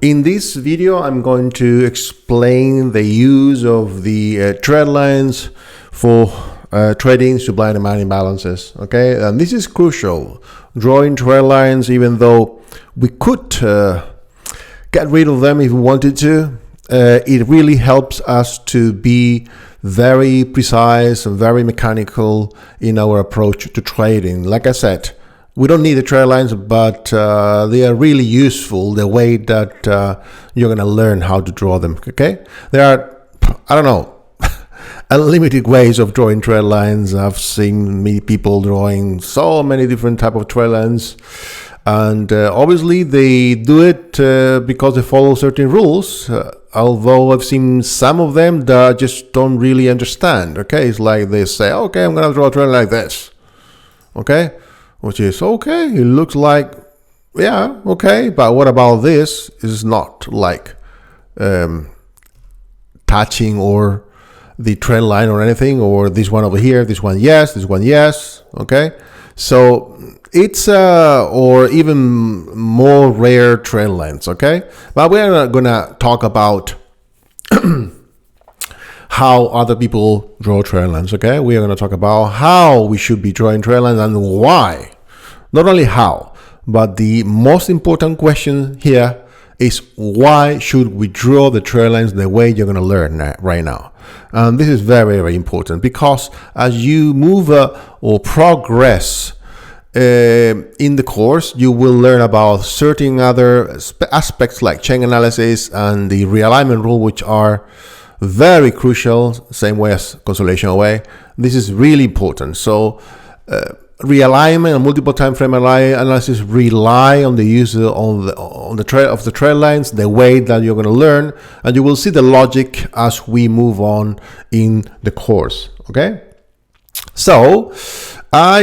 In this video, I'm going to explain the use of the trend lines for trading supply and demand imbalances. Okay, and this is crucial. Drawing trend lines, even though we could get rid of them if we wanted to, it really helps us to be very precise and very mechanical in our approach to trading. Like I said, we don't need the trend lines, but they are really useful the way that you're going to learn how to draw them. Okay, there are, I don't know, unlimited ways of drawing trend lines. I've seen many people drawing so many different type of trend lines, and obviously they do it because they follow certain rules. Although I've seen some of them that just don't really understand. Okay, it's like they say, okay, I'm going to draw a trend like this. Okay. Which is okay, it looks like, yeah, okay, but what about this? Is not like touching or the trend line or anything, or this one over here, this one yes, this one yes, okay? So it's or even more rare trend lines, okay? But we're not gonna talk about how other people draw trend lines, okay? We are going to talk about how we should be drawing trend lines and why. Not only how, but the most important question here is why should we draw the trend lines the way you're going to learn right now. And this is very, very important because as you move or progress in the course, you will learn about certain other aspects like chain analysis and the realignment rule, which are very crucial, same way as consolidation away. This is really important. So realignment and multiple time frame analysis rely on the use on the trend lines, the way that you're going to learn, and you will see the logic as we move on in the course. Okay, so I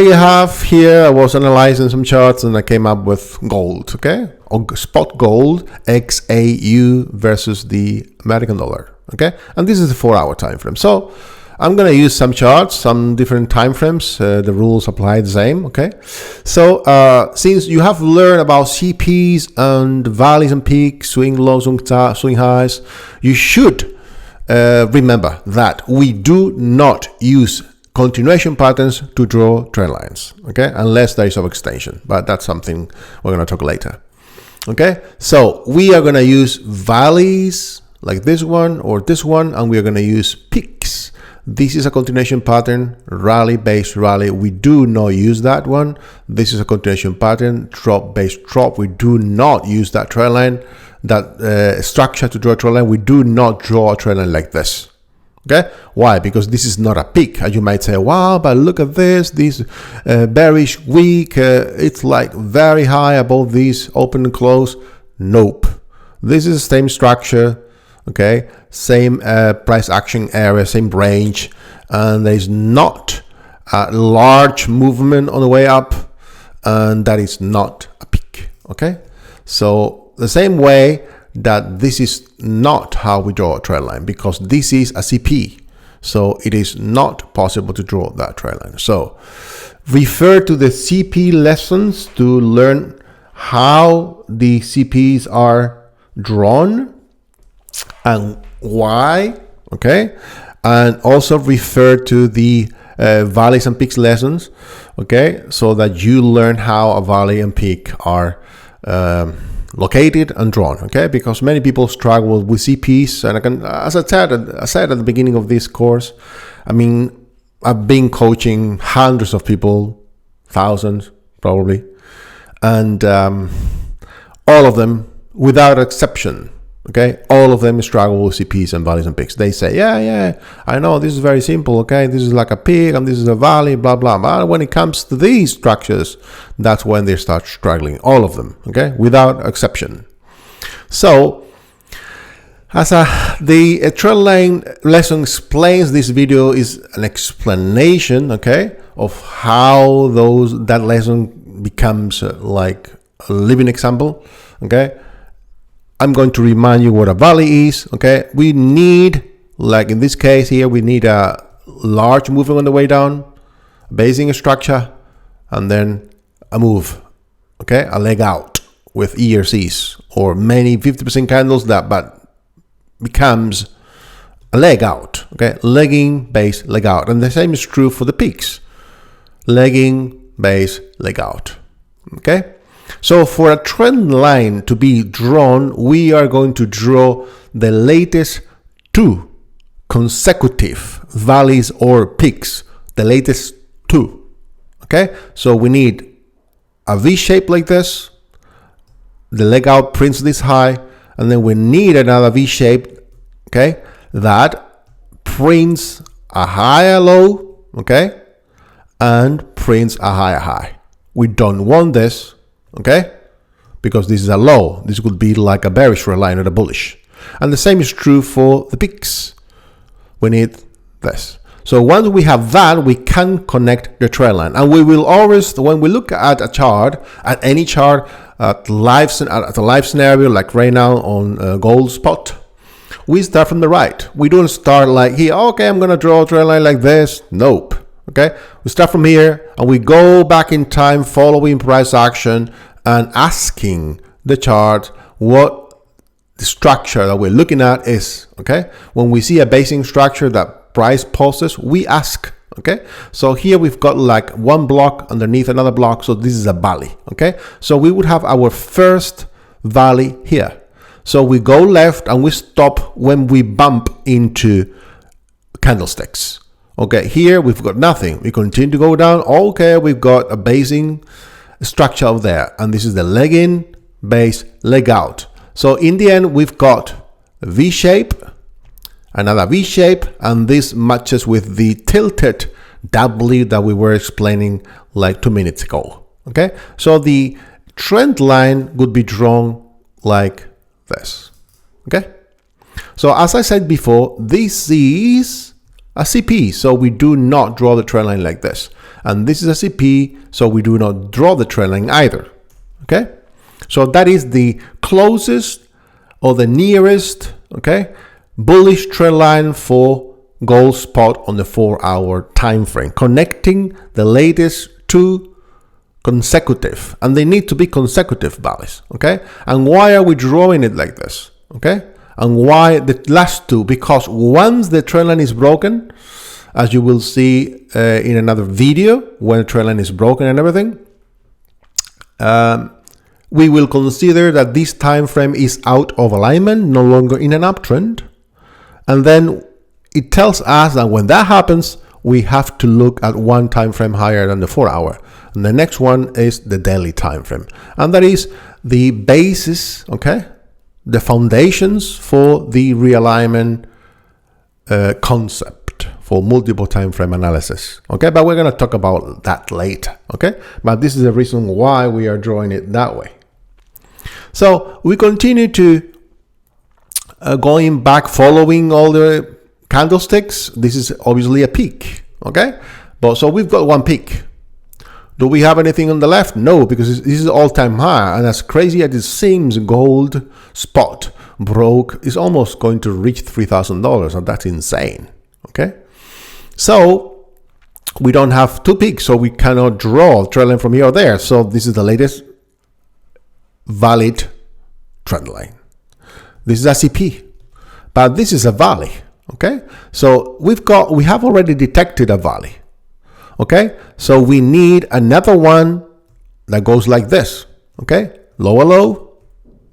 was analyzing some charts and I came up with gold. Okay, spot gold XAU versus the American dollar. Okay, and this is the 4-hour time frame. So I'm going to use some charts, some different time frames. The rules apply the same. Okay, so since you have learned about CPs and valleys and peaks, swing lows, swing highs, you should remember that we do not use continuation patterns to draw trend lines. Okay, unless there is overextension, but that's something we're going to talk later. Okay, so we are going to use valleys like this one or this one, and we are going to use peaks. This is a continuation pattern, rally based rally. We do not use that one. This is a continuation pattern, drop based drop. We do not use that trend line, that structure to draw a trend line. We do not draw a trend line like this. Okay, why? Because this is not a peak. As you might say, wow, but look at this bearish week. It's like very high above this open and close. Nope. This is the same structure. Okay, same price action area, same range, and there is not a large movement on the way up, and that is not a peak. Okay, so the same way that this is not how we draw a trend line, because this is a CP, so it is not possible to draw that trend line. So refer to the CP lessons to learn how the CPs are drawn and why. Okay, and also refer to the valleys and peaks lessons, okay, so that you learn how a valley and peak are located and drawn. Okay, because many people struggle with CPs, and as I said at the beginning of this course, I mean, I've been coaching hundreds of people, thousands probably, and all of them without exception, okay, all of them struggle with CPs and valleys and peaks. They say, yeah, I know this is very simple. Okay, this is like a peak and this is a valley, blah, blah. But when it comes to these structures, that's when they start struggling, all of them, okay, without exception. So, as the trend line lesson explains, this video is an explanation, okay, of how that lesson becomes like a living example, okay. I'm going to remind you what a valley is. Okay, we need, like in this case here, we need a large movement on the way down, basing a structure, and then a move. Okay, a leg out with ERCs or many 50% candles that but becomes a leg out, okay? Legging, base, leg out. And the same is true for the peaks. Legging, base, leg out, okay? So for a trend line to be drawn, we are going to draw the latest 2 consecutive valleys or peaks, the latest 2, okay? So we need a V shape like this, the leg out prints this high, and then we need another V shape, okay, that prints a higher low, okay, and prints a higher high. We don't want this, okay, because this is a low. This would be like a bearish red line or a bullish. And the same is true for the peaks. We need this. So once we have that, we can connect the trend line. And we will always, when we look at a chart, at any chart, at a live scenario, like right now on gold spot, we start from the right. We don't start like here, okay, I'm going to draw a trend line like this. Nope. Okay, we start from here and we go back in time following price action and asking the chart what the structure that we're looking at is. Okay, when we see a basing structure that price pulses, we ask. Okay, so here we've got like one block underneath another block, so this is a valley. Okay, so we would have our first valley here. So we go left and we stop when we bump into candlesticks. Okay, here we've got nothing. We continue to go down. Okay, we've got a basing structure up there. And this is the leg in, base, leg out. So in the end, we've got a V shape, another V shape, and this matches with the tilted W that we were explaining like 2 minutes ago. Okay, so the trend line would be drawn like this. Okay, so as I said before, this is a CP, so we do not draw the trend line like this. And this is a CP, so we do not draw the trend line either. Okay, so that is the closest or the nearest, okay, bullish trend line for gold spot on the 4-hour time frame, connecting the latest 2 consecutive, and they need to be consecutive valleys. Okay, and why are we drawing it like this? Okay, and why the last 2? Because once the trend line is broken, as you will see in another video, when the trend line is broken and everything, we will consider that this time frame is out of alignment, no longer in an uptrend. And then it tells us that when that happens, we have to look at one time frame higher than the 4-hour. And the next one is the daily time frame. And that is the basis, okay, the foundations for the realignment concept for multiple time frame analysis. Okay, but we're going to talk about that later. Okay, but this is the reason why we are drawing it that way. So we continue to going back, following all the candlesticks. This is obviously a peak. Okay, but so we've got one peak. Do we have anything on the left? No, because this is all-time high, and as crazy as it seems, gold spot broke is almost going to reach $3,000, and that's insane. Okay, so we don't have 2 peaks, so we cannot draw a trend line from here or there. So this is the latest valid trend line. This is a CP, but this is a valley. Okay, so we have already detected a valley. Okay, so we need another one that goes like this. Okay, lower low.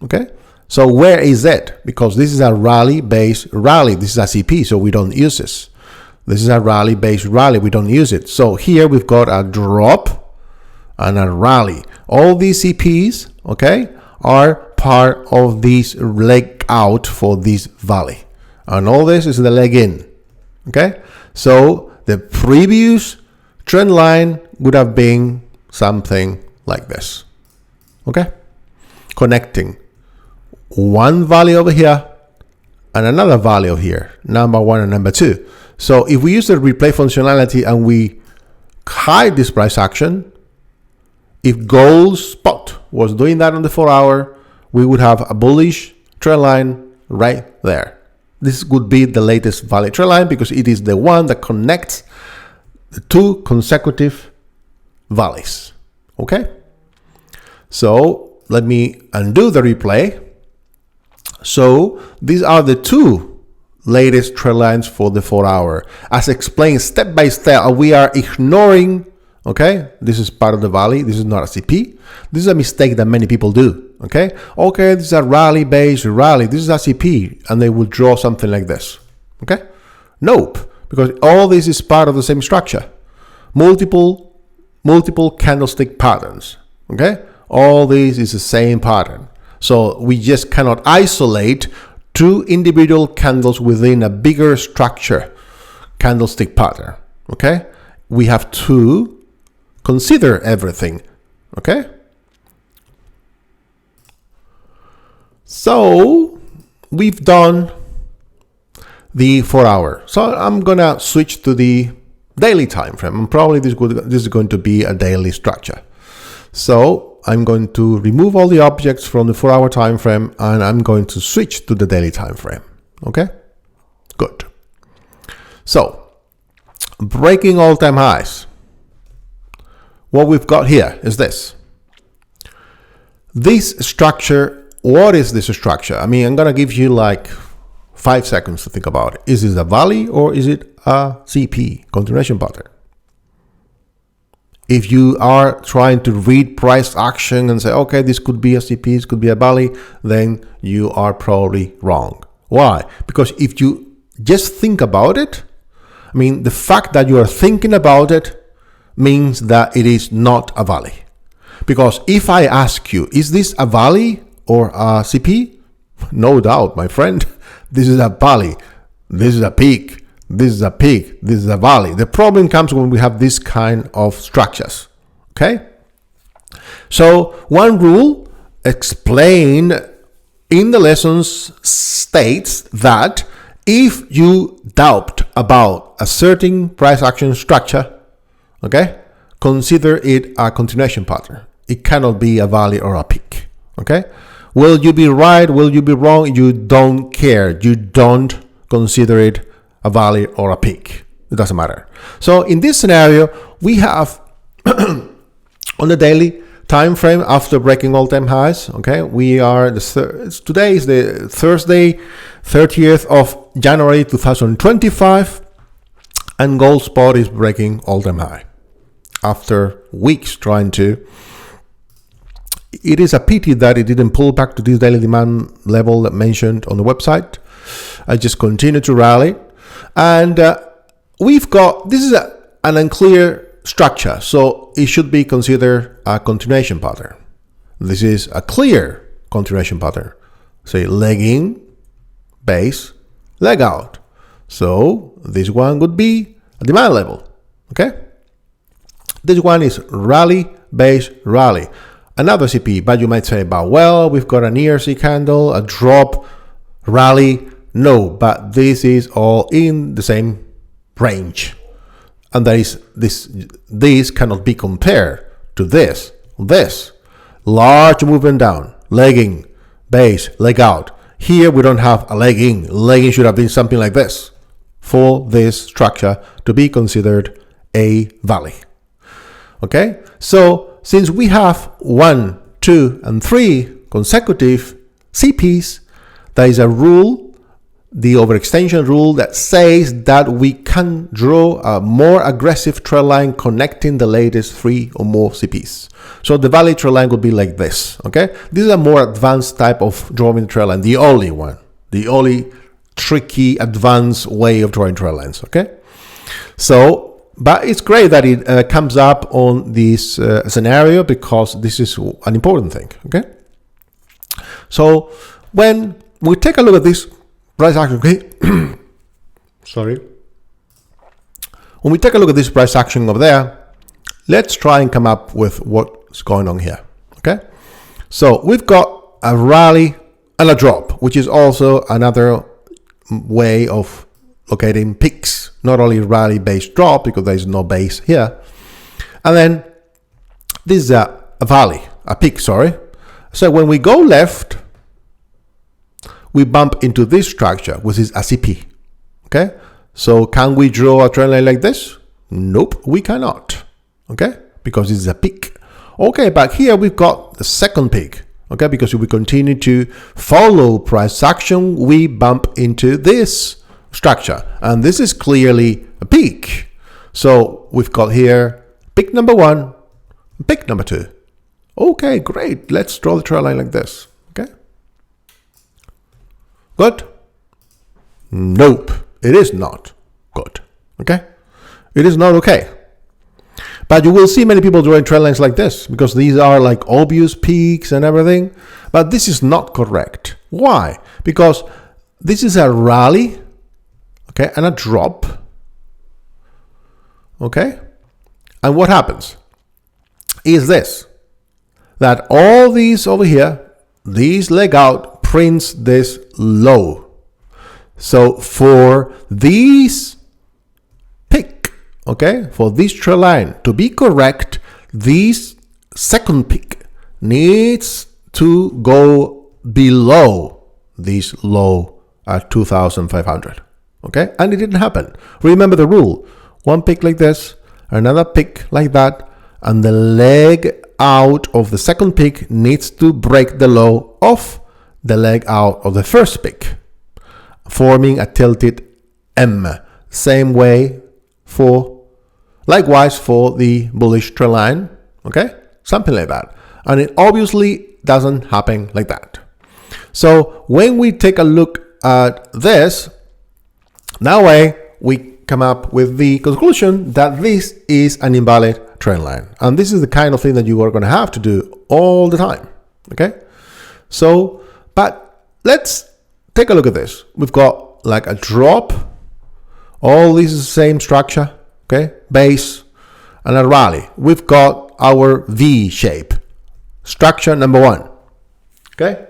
Okay, so where is it? Because this is a rally based rally. This is a CP, so we don't use this. This is a rally based rally. We don't use it. So here we've got a drop and a rally. All these CPs, okay, are part of this leg out for this valley, and all this is the leg in. Okay, so the previous trend line would have been something like this. Okay, connecting one value over here and another value here, number 1 and number 2. So if we use the replay functionality and we hide this price action, if gold spot was doing that on the 4-hour, we would have a bullish trend line right there. This would be the latest valid trend line because it is the one that connects the 2 consecutive valleys. Okay, so let me undo the replay. So these are the two latest trend lines for the 4 hour. As explained step by step, we are ignoring, okay, this is part of the valley, this is not a CP. This is a mistake that many people do, okay? Okay, this is a rally-based rally, this is a CP, and they will draw something like this, okay? Nope, because all this is part of the same structure. Multiple candlestick patterns, okay? All this is the same pattern. So we just cannot isolate two individual candles within a bigger structure candlestick pattern, okay? We have to consider everything, okay? So we've done the 4 hour. So I'm gonna switch to the daily time frame, and probably this is going to be a daily structure. So I'm going to remove all the objects from the 4 hour time frame, and I'm going to switch to the daily time frame. Okay, good. So breaking all-time highs. What we've got here is this. This structure, what is this structure? I mean, I'm gonna give you like 5 seconds to think about it. Is this a valley or is it a CP, continuation pattern? If you are trying to read price action and say, okay, this could be a CP, this could be a valley, then you are probably wrong. Why? Because if you just think about it, I mean, the fact that you are thinking about it means that it is not a valley. Because if I ask you, is this a valley or a CP? No doubt, my friend, this is a valley, this is a peak. This is a peak, this is a valley. The problem comes when we have this kind of structures, okay? So one rule explained in the lessons states that if you doubt about a certain price action structure, okay, consider it a continuation pattern. It cannot be a valley or a peak, okay? Will you be right? Will you be wrong? You don't care. You don't consider it a valley or a peak. It doesn't matter. So in this scenario, we have on the daily time frame after breaking all-time highs, okay, we are today is the Thursday, 30th of January 2025, and gold spot is breaking all-time high after weeks trying to. It is a pity that it didn't pull back to this daily demand level that mentioned on the website. I just continue to rally. And we've got, this is an unclear structure, so it should be considered a continuation pattern. This is a clear continuation pattern. Say leg in, base, leg out. So this one would be a demand level, okay? This one is rally, base, rally. Another CP, but you might say, but well, we've got an ERC candle, a drop, rally. No, but this is all in the same range, and there is this cannot be compared to this large movement down, leg in, base, leg out. Here we don't have a leg in. Leg in should have been something like this for this structure to be considered a valley. Okay, so since we have 1, 2, and 3 consecutive CPs, there is a rule, the overextension rule, that says that we can draw a more aggressive trend line connecting the latest 3 or more CPs. So the valley trend line would be like this, okay? This is a more advanced type of drawing trend line, the only one, the only tricky advanced way of drawing trend lines, okay? So, but it's great that it comes up on this scenario, because this is an important thing, okay? So when we take a look at this price action, okay? Sorry. When we take a look at this price action over there, let's try and come up with what's going on here, okay? So we've got a rally and a drop, which is also another way of locating peaks, not only rally based drop, because there is no base here. And then this is a valley, a peak, sorry. So when we go left, we bump into this structure, which is a CP, okay? So can we draw a trend line like this? Nope, we cannot, okay? Because this is a peak. Okay, but here we've got the second peak, Okay, because if we continue to follow price action, we bump into this structure. And this is clearly a peak. So we've got here peak number 1, peak number 2. Okay, great. Let's draw the trend line like this. Okay. Good? Nope, it is not good. Okay? It is not okay. But you will see many people drawing trend lines like this because these are like obvious peaks and everything. But this is not correct. Why? Because this is a rally, okay, and a drop. Okay? And what happens is this, that all these over here, these leg out prints this low. So for these peak, okay, for this trend line to be correct, this second peak needs to go below this low at 2,500. Okay, and it didn't happen. Remember the rule: one peak like this, another peak like that, and the leg out of the second peak needs to break the low of the leg out of the first peak, forming a tilted M. Same way likewise for the bullish trend line, okay? Something like that. And it obviously doesn't happen like that. So when we take a look at this, that way we come up with the conclusion that this is an invalid trend line. And this is the kind of thing that you are going to have to do all the time, okay? So, but let's take a look at this. We've got like a drop. All this is the same structure, okay? Base and a rally. We've got our V shape. Structure number 1, okay?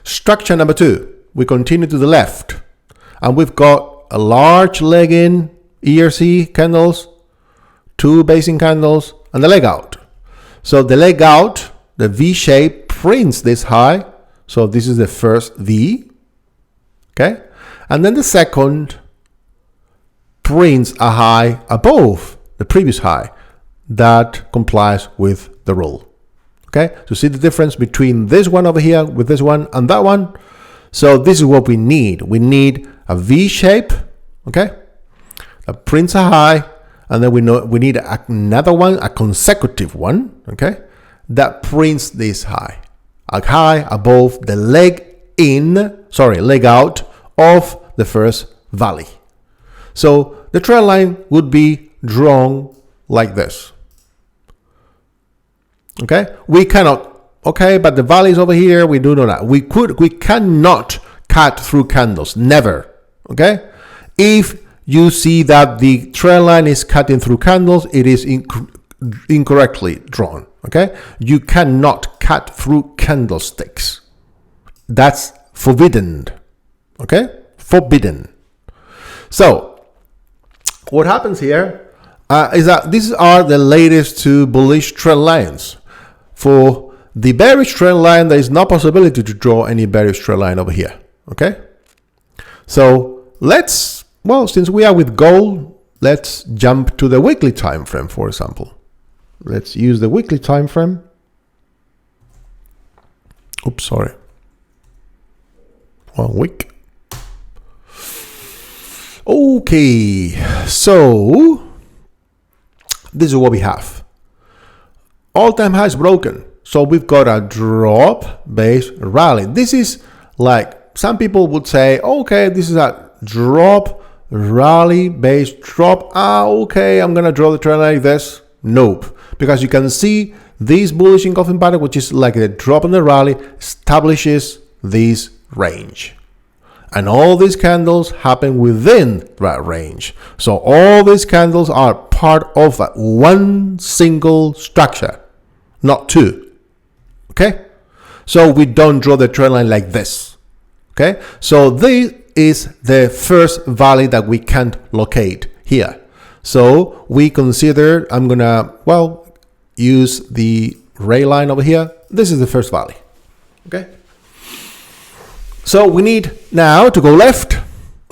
Structure number 2, we continue to the left. And we've got a large leg in, ERC candles, 2 basing candles, and the leg out. So the leg out, the V shape, prints this high. So this is the first V, okay? And then the second prints a high above the previous high that complies with the rule, okay? So see the difference between this one over here with this one and that one? So this is what we need. We need a V shape, okay? That prints a high, and then we need another one, a consecutive one, okay? That prints this high. A high above the leg out of the first valley. So the trend line would be drawn like this. Okay, we cannot. Okay, but the valley is over here. We do know that we cannot cut through candles. Never. Okay, if you see that the trend line is cutting through candles, it is incorrectly drawn. Okay, you cannot cut through candlesticks. That's forbidden. Okay, forbidden. So what happens here is that these are the latest 2 bullish trend lines. For the bearish trend line, there is no possibility to draw any bearish trend line over here. Okay, so since we are with gold, let's jump to the weekly time frame, for example. Let's use the weekly time frame. Oops, sorry. 1 week. Okay, so this is what we have. All-time high is broken. So we've got a drop base rally. This is like some people would say, okay, this is a drop rally base drop. Okay, I'm gonna draw the trend like this. Nope, because you can see this bullish engulfing pattern, which is like a drop in the rally, establishes this range. And all these candles happen within that range. So all these candles are part of that one single structure, not 2. Okay? So we don't draw the trend line like this. Okay? So this is the first valley that we can't locate here. So we consider, I'm gonna, use the ray line over here. This is the first valley. Okay? So we need now to go left,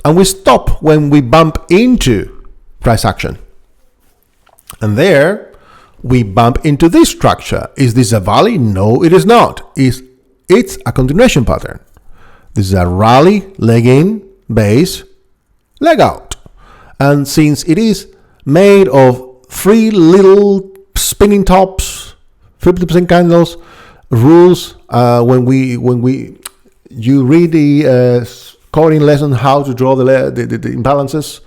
and we stop when we bump into price action. And there we bump into this structure. Is this a valley? No, it is not. It's it's a continuation pattern. This is a rally, leg in, base, leg out. And since it is made of 3 little spinning tops, 50% candles, rules, when you read the coding lesson how to draw the imbalances,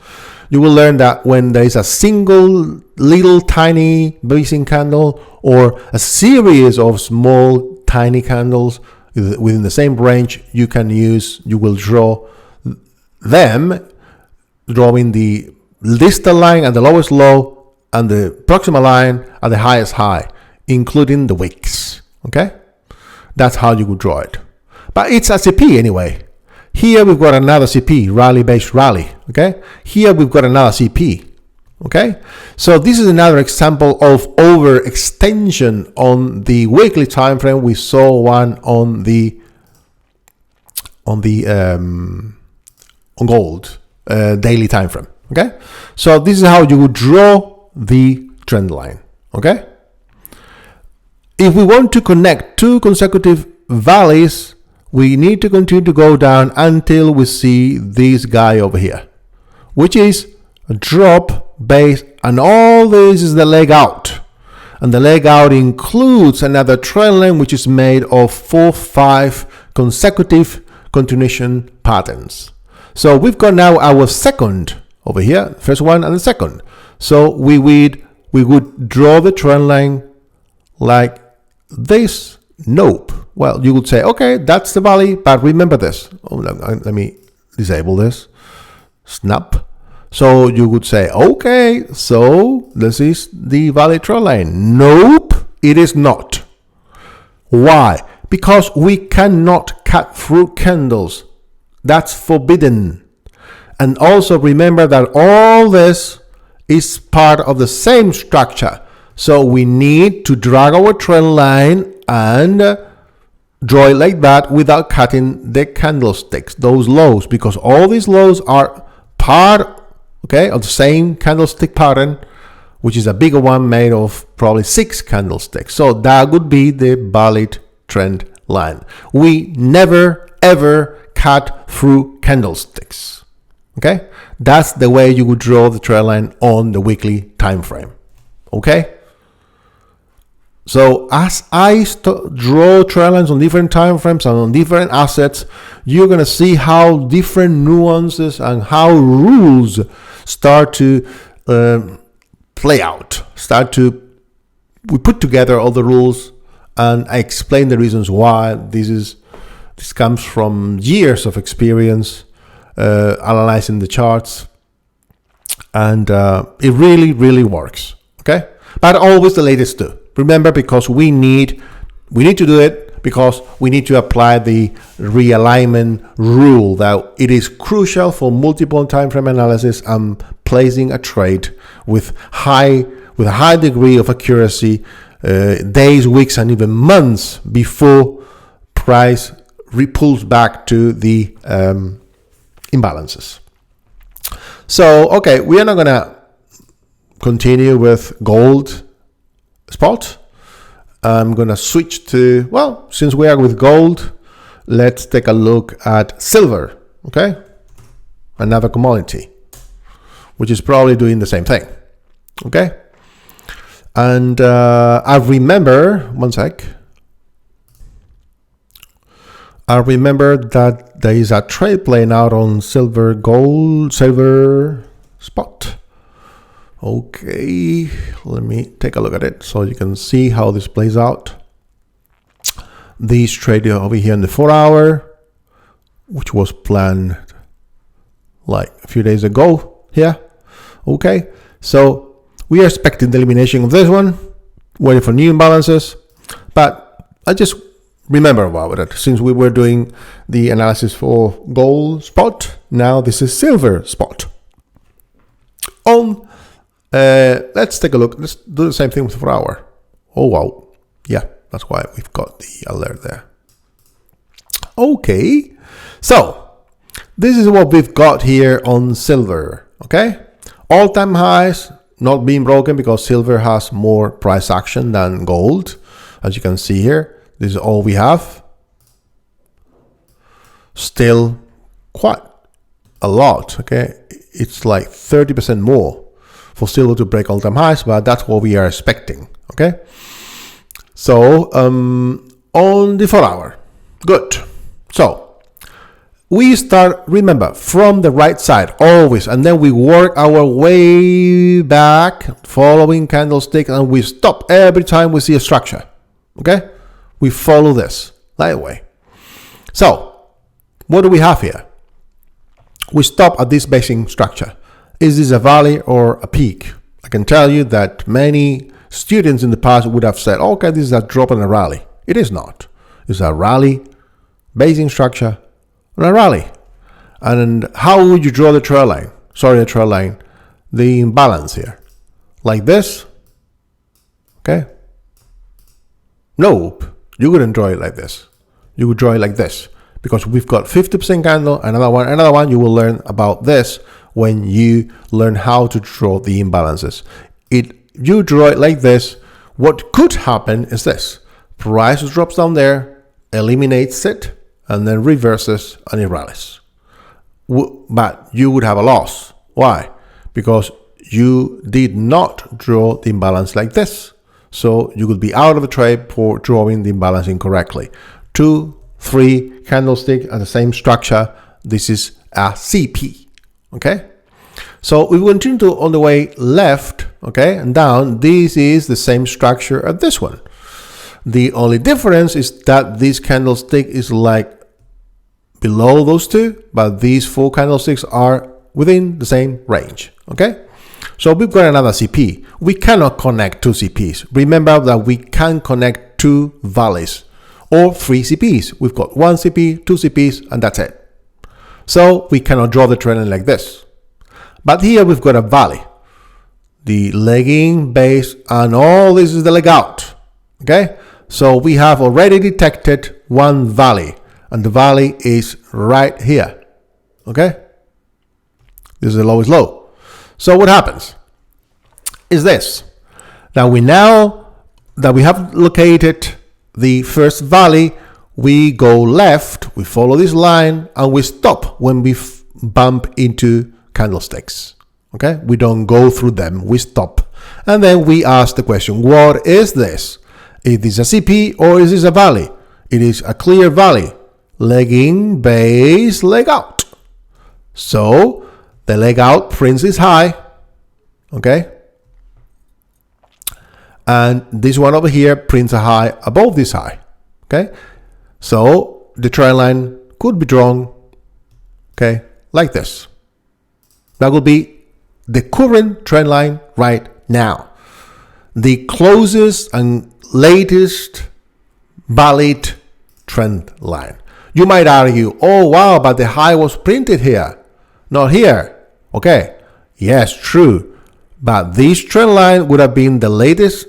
you will learn that when there is a single little tiny basing candle or a series of small tiny candles within the same range, you will draw them, drawing the distal line at the lowest low and the proximal line at the highest high, including the wicks. Okay, that's how you would draw it. But it's a CP anyway. Here we've got another CP, rally based rally. Okay, here we've got another CP. Okay, so this is another example of overextension on the weekly time frame. We saw one on gold daily time frame. Okay, so this is how you would draw the trend line. Okay, if we want to connect 2 consecutive valleys, we need to continue to go down until we see this guy over here, which is a drop base, and all this is the leg out, and the leg out includes another trend line which is made of 4-5 consecutive continuation patterns. So we've got now our second over here, first one and the second. So we would draw the trend line like this. Nope. Well, you would say, okay, that's the valley, but remember this. Oh, let me disable this. Snap. So you would say, okay, so this is the valley trend line. Nope, it is not. Why? Because we cannot cut through candles. That's forbidden. And also remember that all this is part of the same structure. So we need to drag our trend line and draw it like that without cutting the candlesticks, those lows, because all these lows are part, okay, of the same candlestick pattern, which is a bigger one made of probably 6 candlesticks. So that would be the valid trend line. We never ever cut through candlesticks. Okay, that's the way you would draw the trend line on the weekly time frame. Okay. So as I draw trend lines on different time frames and on different assets, you're going to see how different nuances and how rules start to play out. We put together all the rules, and I explain the reasons why. This comes from years of experience analyzing the charts, and it really works. Okay, but always the latest too. Remember, because we need to do it because we need to apply the realignment rule, that it is crucial for multiple time frame analysis and placing a trade with a high degree of accuracy, days, weeks, and even months before price pulls back to the imbalances. So, okay, we are not gonna continue with gold spot. I'm gonna switch to, well, since we are with gold, let's take a look at silver. Okay, another commodity which is probably doing the same thing. Okay, and I remember that there is a trade playing out on silver spot. Okay, let me take a look at it so you can see how this plays out. This trade over here in the 4-hour, which was planned like a few days ago here. Okay, so we are expecting the elimination of this one, waiting for new imbalances, but I just remember about it since we were doing the analysis for gold spot. Now this is silver spot. Let's take a look. Let's do the same thing with 4-hour. Oh wow, yeah, that's why we've got the alert there. Okay, so this is what we've got here on silver. Okay, all-time highs not being broken because silver has more price action than gold, as you can see here. This is all we have. still quite a lot, okay? It's like 30% more for silver to break all-time highs, but that's what we are expecting, okay? So on the 4 hour, good. So we start, remember, from the right side always, and then we work our way back following candlestick, and we stop every time we see a structure, okay? We follow this that way. So what do we have here? We stop at this basic structure. Is this a valley or a peak? I can tell you that many students in the past would have said, okay, this is a drop and a rally. It is not. It's a rally, basic structure, and a rally. And how would you draw the trail line? Sorry, the trail line, the imbalance here. Like this? Okay? Nope. You wouldn't draw it like this. You would draw it like this. Because we've got 50% candle, another one. You will learn about this when you learn how to draw the imbalances. You draw it like this. What could happen is this: price drops down there, eliminates it, and then reverses, and it rallies. But you would have a loss. Why? Because you did not draw the imbalance like this. So you could be out of the trade for drawing the imbalance incorrectly. 2, 3 candlestick at the same structure. This is a CP, okay? So we continue to on the way left, okay, and down. This is the same structure as this one. The only difference is that this candlestick is like below those two, but these 4 candlesticks are within the same range, okay? So we've got another CP. We cannot connect 2 CPs. Remember that we can connect 2 valleys or 3 CPs. We've got 1 CP, 2 CPs, and that's it. So we cannot draw the trend line like this. But here we've got a valley. The legging, base, and all this is the leg out. Okay? So we have already detected 1 valley, and the valley is right here. Okay? This is the lowest low. So what happens is this. Now that we have located the first valley, we go left, we follow this line, and we stop when we bump into candlesticks. Okay, we don't go through them, we stop, and then we ask the question, what is this? Is this a CP or is this a valley? It is a clear valley. Legging, base, leg out. So the leg out prints is high. Okay, and this one over here prints a high above this high. Okay, so the trend line could be drawn, okay, like this. That will be the current trend line right now. The closest and latest valid trend line. You might argue, oh wow, but the high was printed here, not here. Okay, yes, true. But this trend line would have been the latest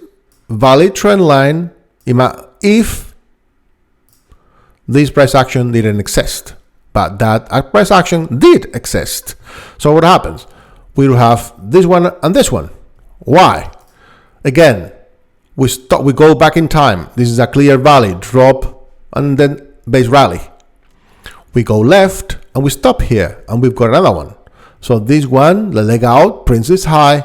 valid trend line if this price action didn't exist. But that price action did exist. So what happens? We will have this one and this one. Why? Again, we go back in time. This is a clear valley, drop, and then base rally. We go left and we stop here, and we've got another one. So this one, the leg out, prints is high,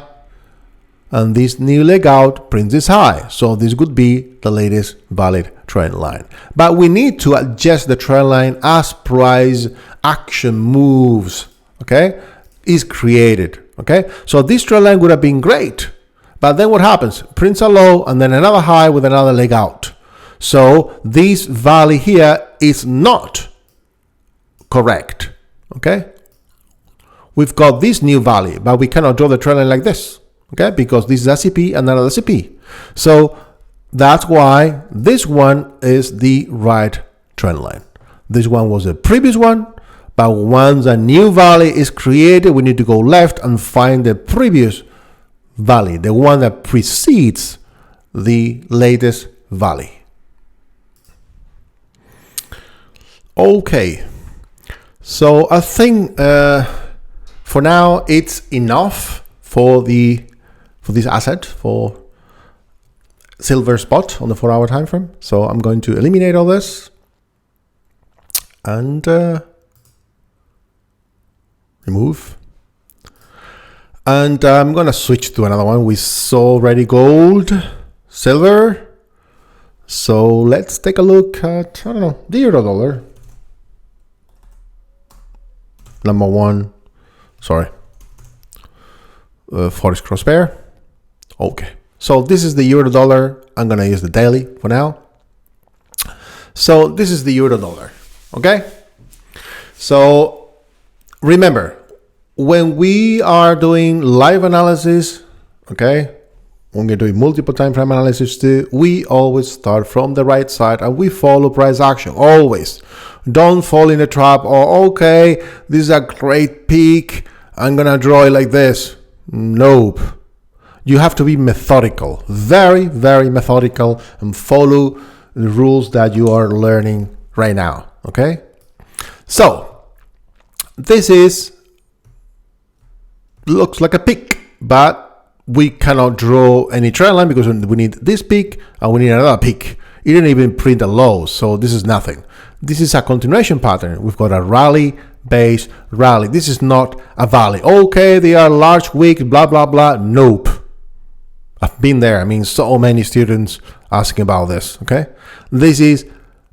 and this new leg out prints is high. So this would be the latest valid trend line. But we need to adjust the trend line as price action moves, okay, is created, okay? So this trend line would have been great, but then what happens? Prints a low and then another high with another leg out. So this valley here is not correct, okay? We've got this new valley, but we cannot draw the trend line like this, okay? Because this is a CP and another CP. So that's why this one is the right trend line. This one was the previous one, but once a new valley is created, we need to go left and find the previous valley, the one that precedes the latest valley. Okay, so I think for now it's enough for this asset, for silver spot on the 4 hour time frame. So I'm going to eliminate all this, and remove. And I'm gonna switch to another one. We saw already gold, silver. So let's take a look at, I don't know, the euro dollar. Number one, sorry, Forex cross pair. Okay, so this is the euro dollar. I'm gonna use the daily for now. So this is the euro dollar, okay? So remember, when we are doing live analysis, okay, when we're doing multiple time frame analysis too, we always start from the right side and we follow price action, always. Don't fall in the trap or, okay, this is a great peak, I'm gonna draw it like this. Nope. You have to be methodical, very, very methodical, and follow the rules that you are learning right now, okay? So, this looks like a peak, but we cannot draw any trend line because we need this peak and we need another peak. It didn't even print a low, so this is nothing. This is a continuation pattern. We've got a rally, base, rally. This is not a valley. Okay, they are large wicks, blah, blah, blah. Nope. I've been there. I mean, so many students asking about this, okay? This is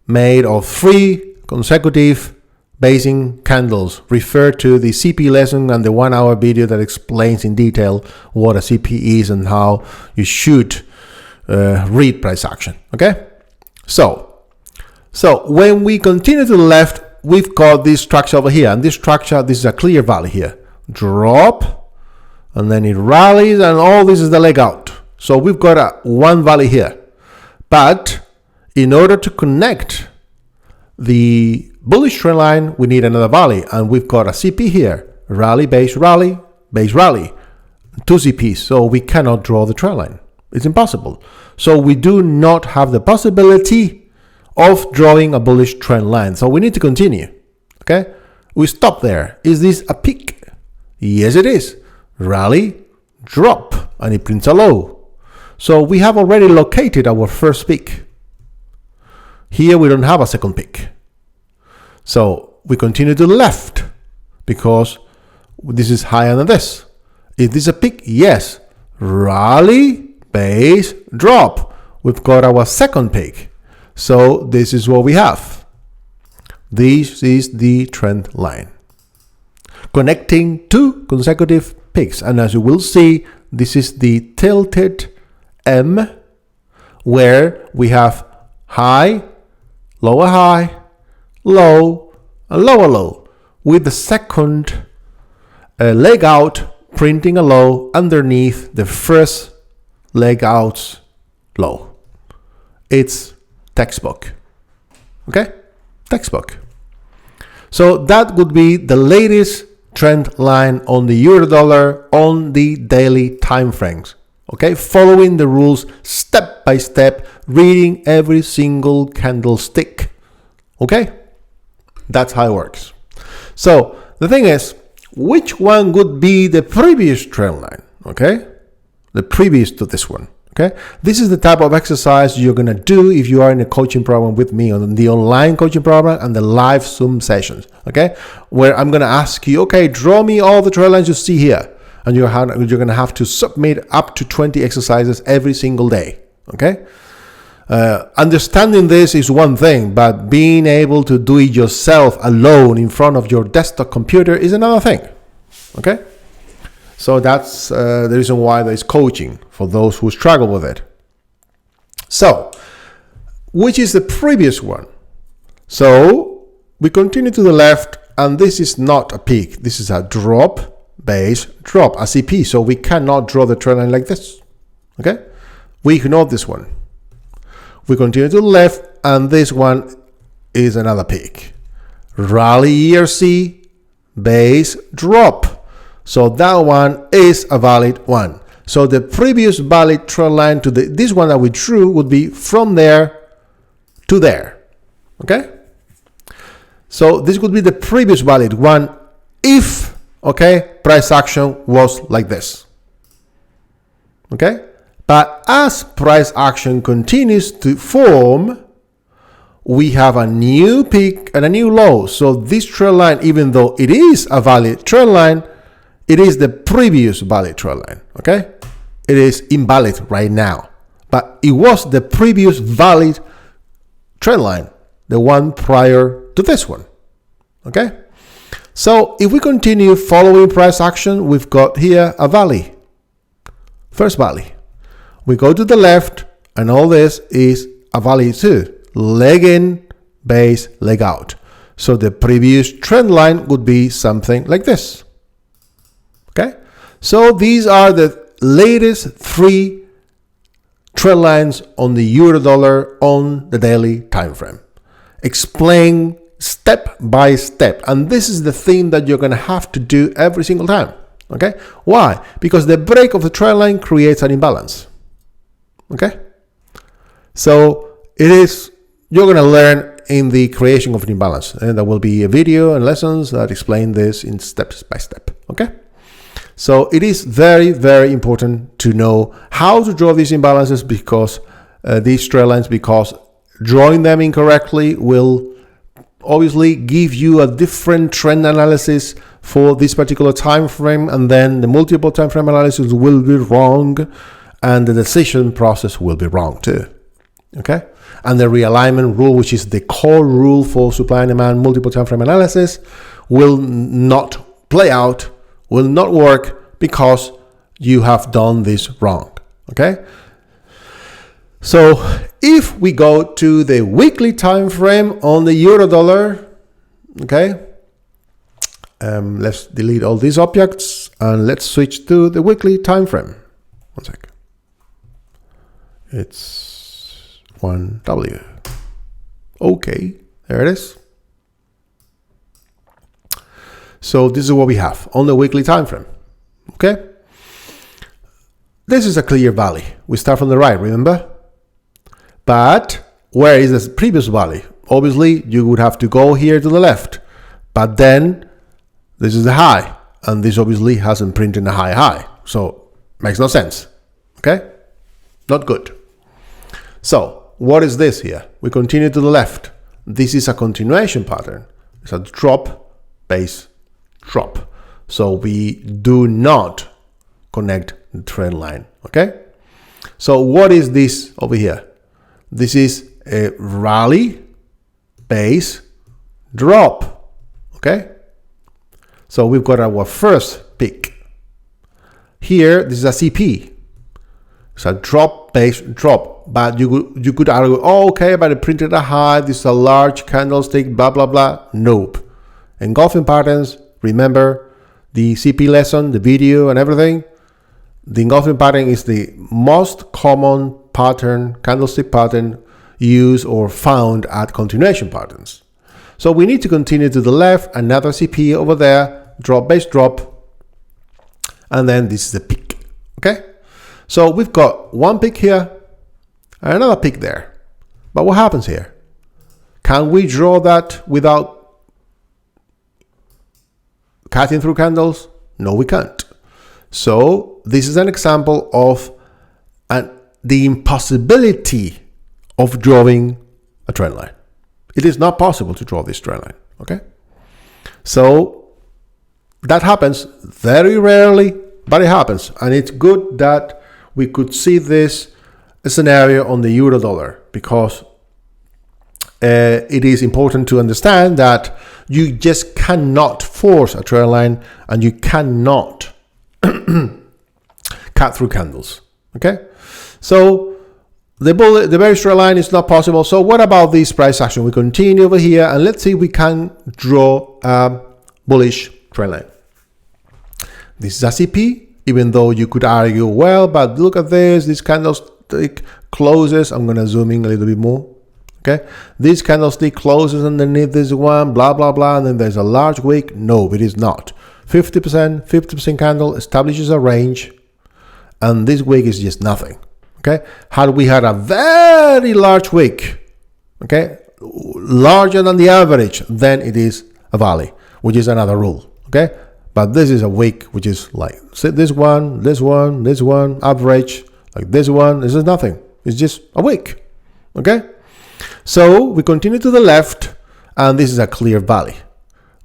made of 3 consecutive basing candles. Refer to the CP lesson and the 1-hour video that explains in detail what a CP is and how you should read price action, okay? So when we continue to the left, we've got this structure over here, and this structure, this is a clear valley here. Drop, and then it rallies, and all this is the leg out. So we've got one valley here. But in order to connect the bullish trend line, we need another valley, and we've got a CP here. Rally, base, rally, base, rally. 2 CPs, so we cannot draw the trend line. It's impossible. So we do not have the possibility of drawing a bullish trend line. So we need to continue, okay? We stop there. Is this a peak? Yes, it is. Rally, drop, and it prints a low. So we have already located our first peak. Here we don't have a second peak. So we continue to the left because this is higher than this. Is this a peak? Yes. Rally, base, drop. We've got our second peak. So this is what we have. This is the trend line, connecting 2 consecutive peaks. And as you will see, this is the tilted M, where we have high, lower, and lower low, with the second leg out printing a low underneath the first leg out's low. It's textbook, okay? Textbook. So that would be the latest trend line on the euro dollar on the daily time frames, okay? Following the rules step by step, reading every single candlestick, okay? That's how it works. So the thing is, which one would be the previous trend line, okay? The previous to this one, okay? This is the type of exercise you're gonna do if you are in a coaching program with me, on the online coaching program and the live Zoom sessions, okay? Where I'm gonna ask you, okay, draw me all the trend lines you see here. And you're gonna have to submit up to 20 exercises every single day, okay? Understanding this is one thing, but being able to do it yourself alone in front of your desktop computer is another thing, okay? So that's the reason why there is coaching for those who struggle with it. So, which is the previous one? So, we continue to the left, and this is not a peak. This is a drop, base, drop, a CP. So we cannot draw the trend line like this, okay? We ignore this one. We continue to the left, and this one is another peak. Rally ERC, base, drop. So that one is a valid one. So the previous valid trend line to this one that we drew would be from there to there, okay? So this would be the previous valid one if, okay, price action was like this, okay? But as price action continues to form, we have a new peak and a new low. So this trend line, even though it is a valid trend line, it is the previous valid trend line, okay? It is invalid right now, but it was the previous valid trend line, the one prior to this one, okay? So if we continue following price action, we've got here a valley, first valley. We go to the left, and all this is a valley too. Leg in, base, leg out. So the previous trend line would be something like this. Okay? So these are the latest 3 trend lines on the euro dollar on the daily time frame. Explain step by step. And this is the thing that you're going to have to do every single time. Okay? Why? Because the break of the trend line creates an imbalance. Okay? So it is, you're going to learn in the creation of an imbalance, and there will be a video and lessons that explain this in steps by step. Okay? So it is very, very important to know how to draw these imbalances, because these trend lines, because drawing them incorrectly will obviously give you a different trend analysis for this particular time frame, and then the multiple time frame analysis will be wrong, and the decision process will be wrong too. Okay? And the realignment rule, which is the core rule for supply and demand multiple time frame analysis, will not play out, will not work, because you have done this wrong. Okay? So if we go to the weekly time frame on the euro dollar, okay, let's delete all these objects and let's switch to the weekly time frame. One sec. It's 1W. Okay, there it is. So this is what we have on the weekly time frame. Okay, this is a clear valley. We start from the right, remember? But where is the previous valley? Obviously, you would have to go here to the left. But then this is the high, and this obviously hasn't printed a high. So makes no sense. Okay? Not good. So what is this here? We continue to the left. This is a continuation pattern. It's a drop, base, drop. So we do not connect the trend line. Okay? So what is this over here? This is a rally, base, drop. Okay? So we've got our first peak. Here, this is a CP. It's a drop, base, drop. But you could argue, oh, okay, but it printed a high. This is a large candlestick, blah, blah, blah. Nope. Engulfing patterns, remember the CP lesson, the video and everything. The engulfing pattern is the most common pattern, candlestick pattern used or found at continuation patterns. So we need to continue to the left, another CP over there, drop, base, drop, and then this is the peak. Okay? So we've got one peak here and another peak there. But what happens here? Can we draw that without cutting through candles? No, we can't. So this is an example of the impossibility of drawing a trend line. It is not possible to draw this trend line. Okay? So that happens very rarely, but it happens. And it's good that we could see this scenario on the euro dollar, because it is important to understand that you just cannot force a trend line, and you cannot cut through candles. Okay? So the bearish trend line is not possible. So what about this price action? We continue over here, and let's see if we can draw a bullish trend line. This is a CP, even though you could argue, well, but look at this candlestick closes. I'm going to zoom in a little bit more. Okay, this candlestick closes underneath this one, blah, blah, blah, and then there's a large wick. No, it is not. 50% candle establishes a range, and this wick is just nothing. Okay, had we had a very large wick, okay, larger than the average, then it is a valley, which is another rule. Okay, but this is a wick which is like this one, average, like this one. This is nothing. It's just a wick. Okay, So we continue to the left, and this is a clear valley.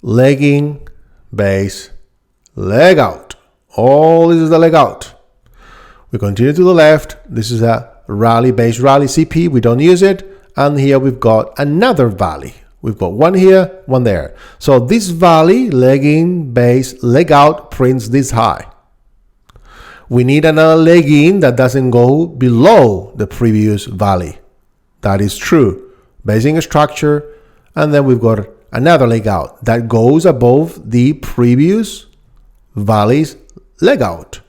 Leg in, base, leg out. All this is the leg out. We continue to the left. This is a rally, base rally CP. We don't use it. And here we've got another valley. We've got one here, one there. So this valley, leg in, base, leg out, prints this high. We need another leg in that doesn't go below the previous valley. That is true. Basing a structure, and then we've got another leg out that goes above the previous valley's leg out.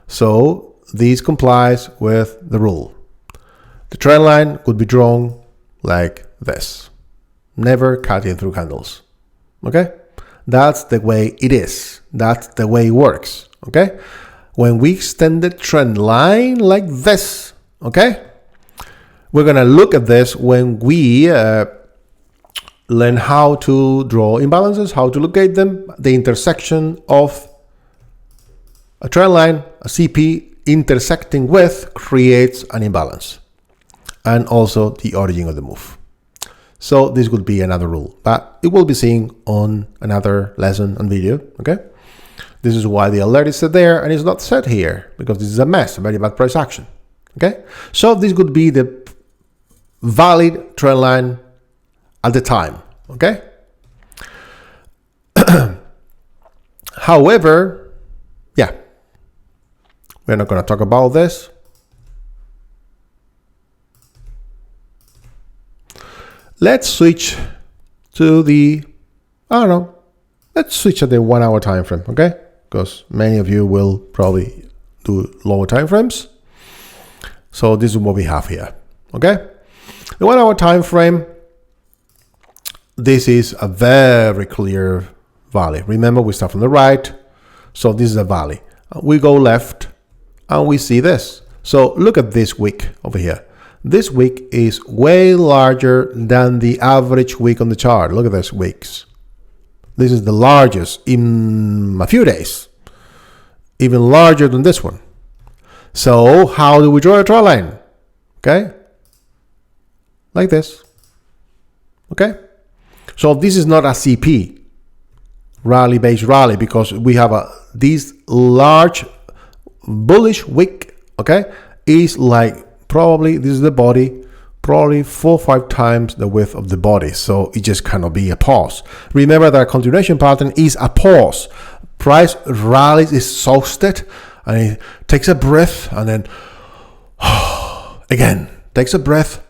So this complies with the rule. The trend line could be drawn like this. Never cutting through candles. Okay? That's the way it is. That's the way it works. Okay? When we extend the trend line like this, okay? We're going to look at this when we learn how to draw imbalances, how to locate them, the intersection of a trend line, a CP intersecting with creates an imbalance, and also the origin of the move. So this would be another rule, but it will be seen on another lesson and video, okay? This is why the alert is set there and it's not set here, because this is a mess, a very bad price action, okay? So this would be the valid trend line at the time, okay? However, yeah, we're not going to talk about this. Let's switch to the, let's switch at the 1 hour time frame, okay? Because many of you will probably do lower time frames. So this is what we have here, okay? The 1 hour time frame, this is a very clear valley. Remember, we start from the right, so this is a valley. We go left, and we see this. So look at this wick over here. This wick is way larger than the average wick on the chart. Look at this wicks. This is the largest in a few days, even larger than this one. So how do we draw a trend line? Okay, like this. Okay, so this is not a CP, rally base rally, because we have this large bullish wick. Okay, is like probably, this is the body, probably 4 or 5 times the width of the body. So it just cannot be a pause. Remember that continuation pattern is a pause. Price rallies, is exhausted, and it takes a breath, and then again, takes a breath,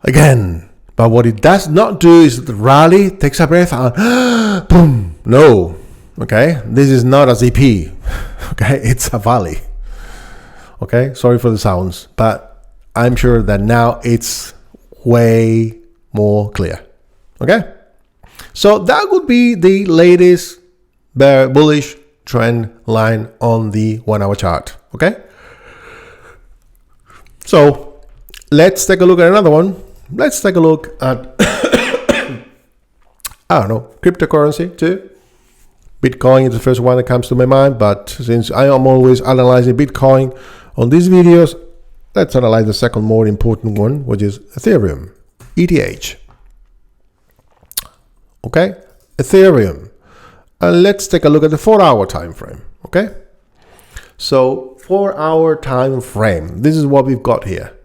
again. But what it does not do is the rally, takes a breath, and boom. No. Okay, this is not a ZP. Okay, it's a valley. Okay, sorry for the sounds, but I'm sure that now it's way more clear. Okay, so that would be the latest bear bullish trend line on the 1 hour chart. Okay, so let's take a look at another one. Let's take a look at cryptocurrency too. Bitcoin is the first one that comes to my mind, but since I am always analyzing Bitcoin on these videos, let's analyze the second more important one, which is Ethereum, ETH. Okay, Ethereum. And let's take a look at the 4 hour time frame. Okay, so 4 hour time frame. This is what we've got here.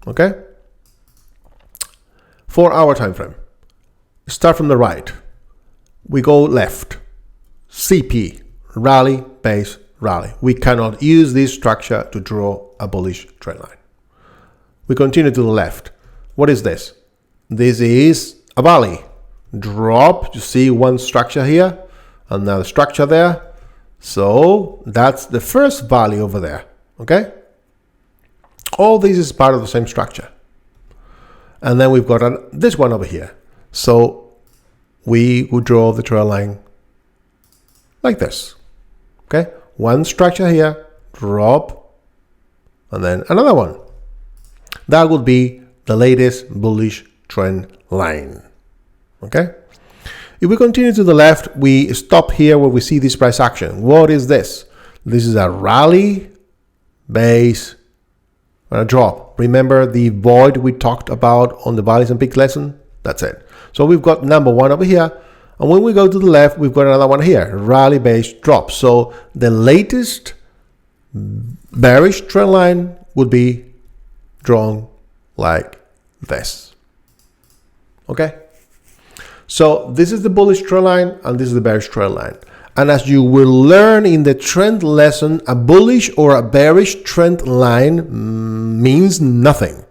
Okay, 4 hour time frame. Start from the right. We go left. CP, rally, base, rally. We cannot use this structure to draw a bullish trend line. We continue to the left. What is this? This is a valley. Drop, you see one structure here, another structure there. So that's the first valley over there, okay? All this is part of the same structure. And then we've got this one over here. So we would draw the trend line like this, okay? One structure here, drop, and then another one. That would be the latest bullish trend line, okay? If we continue to the left, we stop here where we see this price action. What is this? This is a rally, base, and a drop. Remember the void we talked about on the valleys and peaks lesson? That's it. So we've got number one over here. And when we go to the left, we've got another one here, rally base drop. So the latest bearish trend line would be drawn like this. Okay? So this is the bullish trend line and this is the bearish trend line. And as you will learn in the trend lesson, a bullish or a bearish trend line means nothing.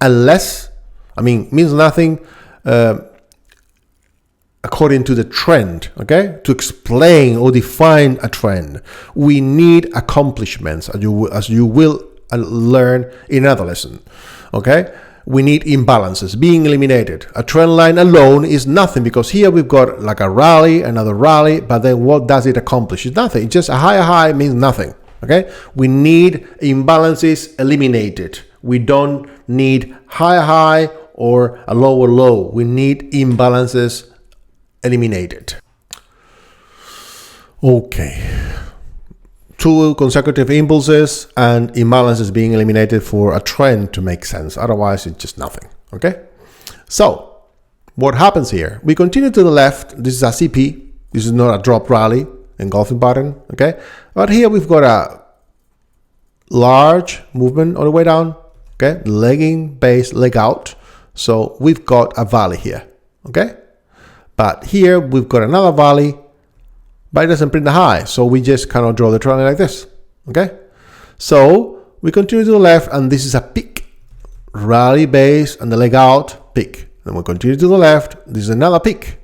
Means nothing according to the trend, okay? To explain or define a trend, we need accomplishments, as you will learn in another lesson, okay? We need imbalances being eliminated. A trend line alone is nothing because here we've got like a rally, another rally, but then what does it accomplish? It's nothing. It's just a higher high means nothing, okay? We need imbalances eliminated. We don't need higher high or a lower low. We need imbalances eliminated. Okay. 2 consecutive impulses and imbalances being eliminated for a trend to make sense. Otherwise, it's just nothing. Okay. So what happens here? We continue to the left. This is a CP. This is not a drop rally engulfing pattern. Okay. But here we've got a large movement all the way down. Okay. Legging base, leg out. So we've got a valley here. Okay. But here we've got another valley, but it doesn't print the high. So we just cannot draw the trend line like this. Okay. So we continue to the left and this is a peak, rally base and the leg out, peak. Then we continue to the left. This is another peak.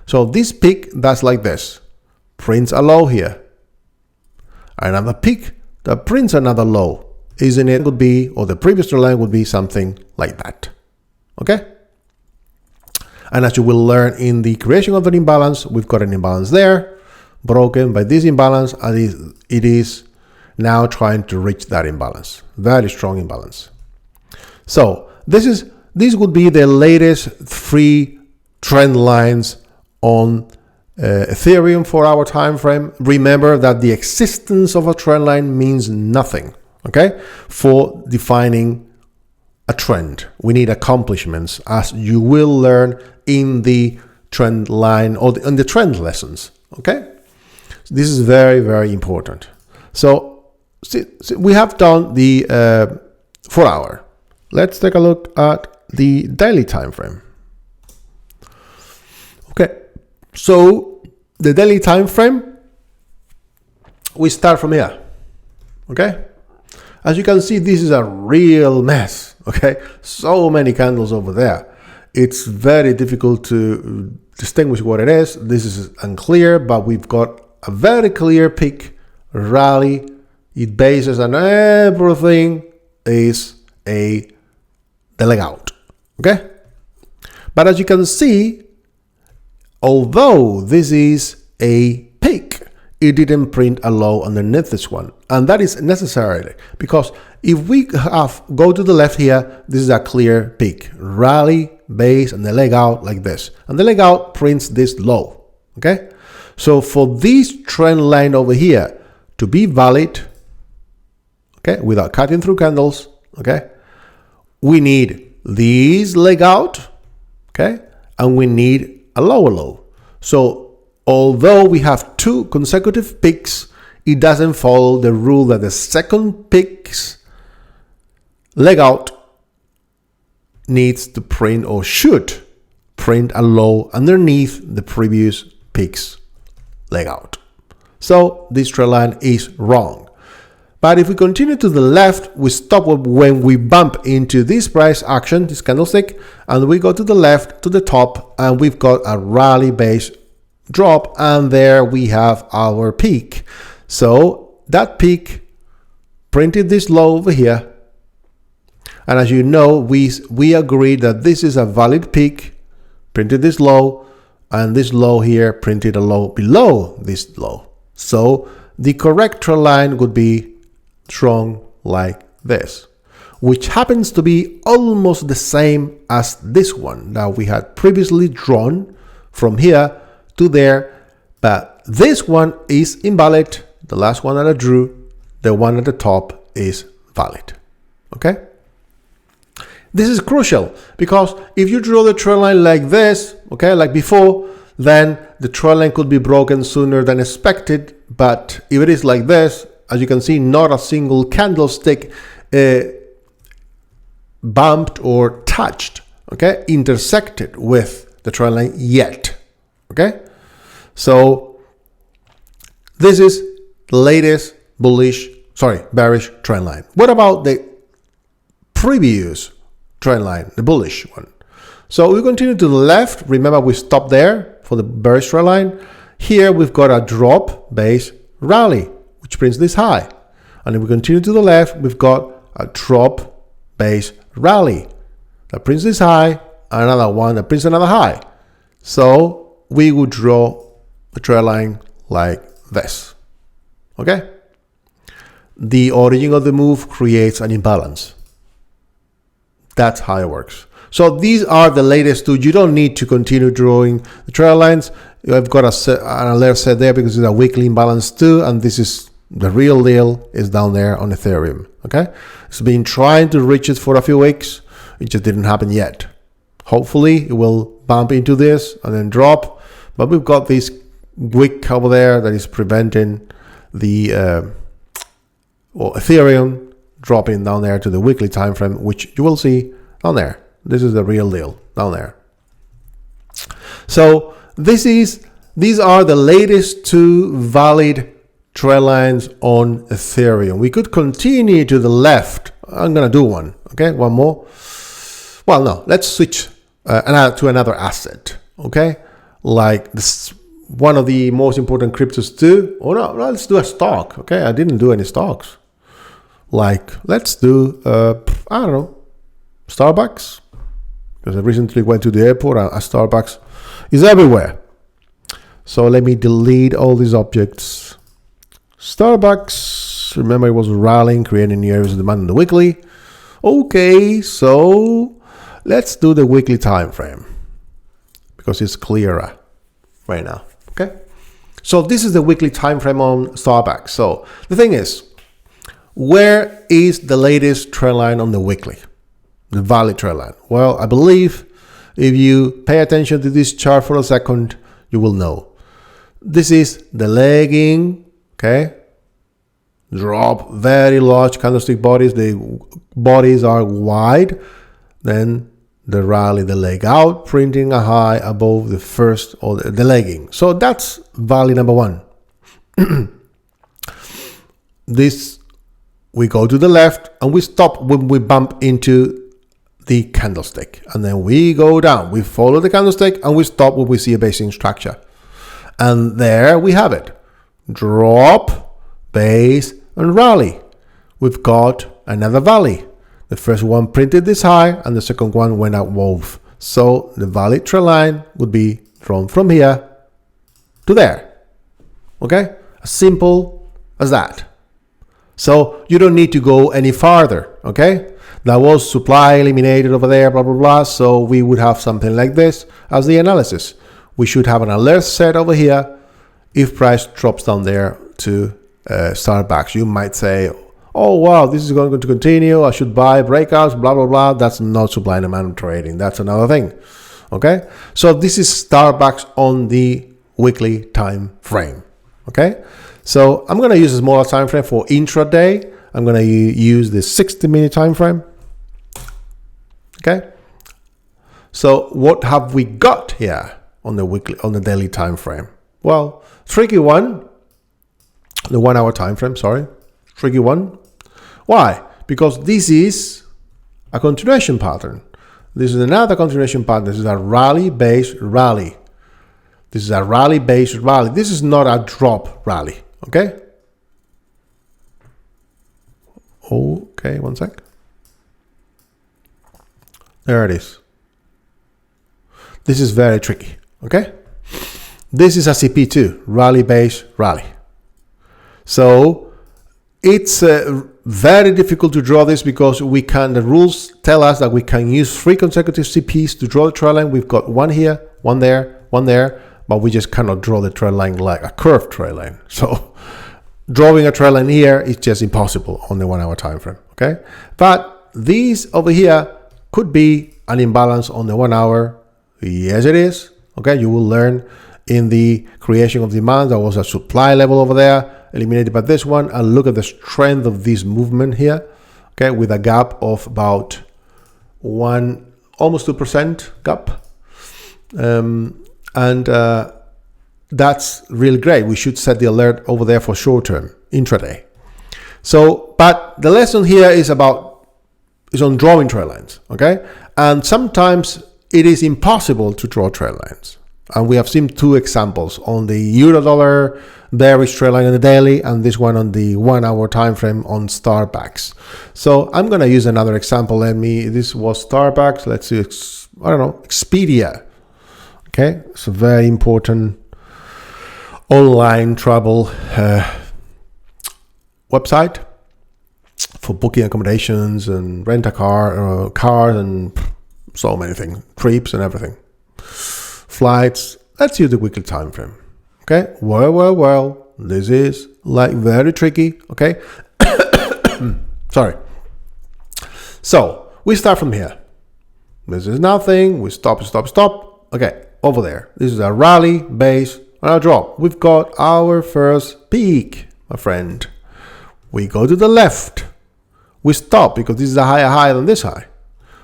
So this peak, that's like this, prints a low here. Another peak that prints another low. Isn't it? Would be, or the previous trend line would be something like that. Okay. And as you will learn in the creation of an imbalance, we've got an imbalance there, broken by this imbalance, and it is now trying to reach that imbalance. Very strong imbalance. So this would be the latest 3 trend lines on Ethereum for our time frame. Remember that the existence of a trend line means nothing, okay? For defining a trend, we need accomplishments, as you will learn in the trend line or in the trend lessons. Okay, so this is very, very important. So we have done the 4 hour. Let's take a look at the daily time frame. Okay, so the daily time frame, we start from here. Okay, as you can see, this is a real mess. Okay, so many candles over there. It's very difficult to distinguish what it is. This is unclear, but we've got a very clear peak, rally. It bases on everything is the leg out. Okay, but as you can see, although this is a peak, it didn't print a low underneath this one, and that is necessarily because if we go to the left here, this is a clear peak, rally, base, and the leg out like this, and the leg out prints this low. Okay, so for this trend line over here to be valid, okay, without cutting through candles, okay, we need this leg out, okay, and we need a lower low. So although we have 2 consecutive peaks, it doesn't follow the rule that the second peak's leg out needs to print or should print a low underneath the previous peak's leg out. So this trend line is wrong. But if we continue to the left, we stop when we bump into this price action, this candlestick, and we go to the left to the top, and we've got a rally base drop, and there we have our peak. So that peak printed this low over here, and as you know, we agreed that this is a valid peak, printed this low, and this low here printed a low below this low. So the correct trend line would be drawn like this, which happens to be almost the same as this one that we had previously drawn from here to there, but this one is invalid. The last one that I drew, the one at the top, is valid. Okay, This is crucial because if you draw the trend line like this, okay, like before, then the trend line could be broken sooner than expected. But if it is like this, as you can see, not a single candlestick bumped or touched, okay, intersected with the trend line yet, okay? So this is the latest bearish trend line. What about the previous trend line, the bullish one? So we continue to the left. Remember, we stopped there for the bearish trend line. Here we've got a drop base rally, which prints this high. And if we continue to the left, we've got a drop base rally that prints this high, another one that prints another high. So we would draw a trend line like this, okay? The origin of the move creates an imbalance. That's how it works. So these are the latest two. You don't need to continue drawing the trend lines. I've got an alert set there because it's a weekly imbalance too, and this is the real deal is down there on Ethereum, okay? It's been trying to reach it for a few weeks. It just didn't happen yet. Hopefully it will bump into this and then drop, but we've got this wick over there that is preventing the Ethereum dropping down there to the weekly time frame, which you will see down there. This is the real deal down there. So these are the latest two valid trend lines on Ethereum. We could continue to the left. I'm gonna do one, okay, one more. Well, no, let's switch to another asset, okay, like this, one of the most important cryptos too. Oh no, let's do a stock, okay? I didn't do any stocks. Like, let's do I don't know, Starbucks, because I recently went to the airport and Starbucks is everywhere. So let me delete all these objects. Starbucks, remember, it was rallying, creating new areas of demand in the weekly. Okay, so let's do the weekly time frame because it's clearer right now. Okay, so this is the weekly time frame on Starbucks. So the thing is, where is the latest trend line on the weekly, the valid trend line? Well, I believe if you pay attention to this chart for a second, you will know. This is the lagging, okay, drop, very large candlestick bodies. The bodies are wide, then the rally, the leg out, printing a high above the first or the lagging. So that's value number one. This, we go to the left and we stop when we bump into the candlestick, and then we go down. We follow the candlestick and we stop when we see a basic structure. And there we have it. Drop, base, and rally. We've got another valley. The first one printed this high and the second one went out wolf. So the valid trend line would be drawn from here to there. Okay? As simple as that. So you don't need to go any farther. Okay? That was supply eliminated over there, blah, blah, blah. So we would have something like this as the analysis. We should have an alert set over here. If price drops down there to Starbucks, you might say, oh, wow, this is going to continue. I should buy breakouts, blah, blah, blah. That's not supply and demand trading. That's another thing. Okay. So this is Starbucks on the weekly time frame. Okay. So I'm going to use a smaller time frame for intraday. I'm going to use the 60-minute time frame. Okay. So what have we got here on the daily time frame? Well, tricky one. The 1 hour time frame, sorry. Tricky one. Why? Because this is a continuation pattern. This is another continuation pattern. This is a rally-based rally. This is a rally-based rally. This is not a drop rally. Okay? Okay, one sec. There it is. This is very tricky. Okay? This is a CP2, rally-based rally. So it's very difficult to draw this because the rules tell us that we can use 3 consecutive CPs to draw the trend line. We've got one here, one there, but we just cannot draw the trend line like a curved trend line. So drawing a trend line here is just impossible on the 1 hour time frame. Okay, but these over here could be an imbalance on the 1 hour. Yes, it is. Okay, you will learn in the creation of demand, there was a supply level over there, eliminated by this one, and look at the strength of this movement here, okay, with a gap of about almost 2% gap. That's really great. We should set the alert over there for short term, intraday. So, but the lesson here is on drawing trend lines, okay? And sometimes it is impossible to draw trend lines. And we have seen two examples on the euro-dollar bearish trend line on the daily, and this one on the 1 hour time frame on Starbucks. So I'm going to use another example. This was Starbucks. Let's see, Expedia. Okay, it's a very important online travel website for booking accommodations and rent a car, cars, and so many things, trips and everything. Flights. Let's use the weekly time frame. Okay. Well. This is like very tricky. Okay. Sorry. So we start from here. This is nothing. We stop. Okay. Over there. This is a rally base and a drop. We've got our first peak, my friend. We go to the left. We stop because this is a higher high than this high.